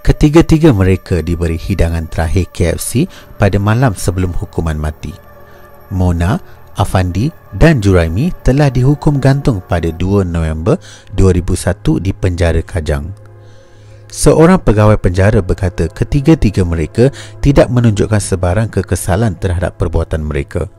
Ketiga-tiga mereka diberi hidangan terakhir KFC pada malam sebelum hukuman mati. Mona, Afandi dan Juraimi telah dihukum gantung pada 2 November 2001 di penjara Kajang. Seorang pegawai penjara berkata ketiga-tiga mereka tidak menunjukkan sebarang kekesalan terhadap perbuatan mereka.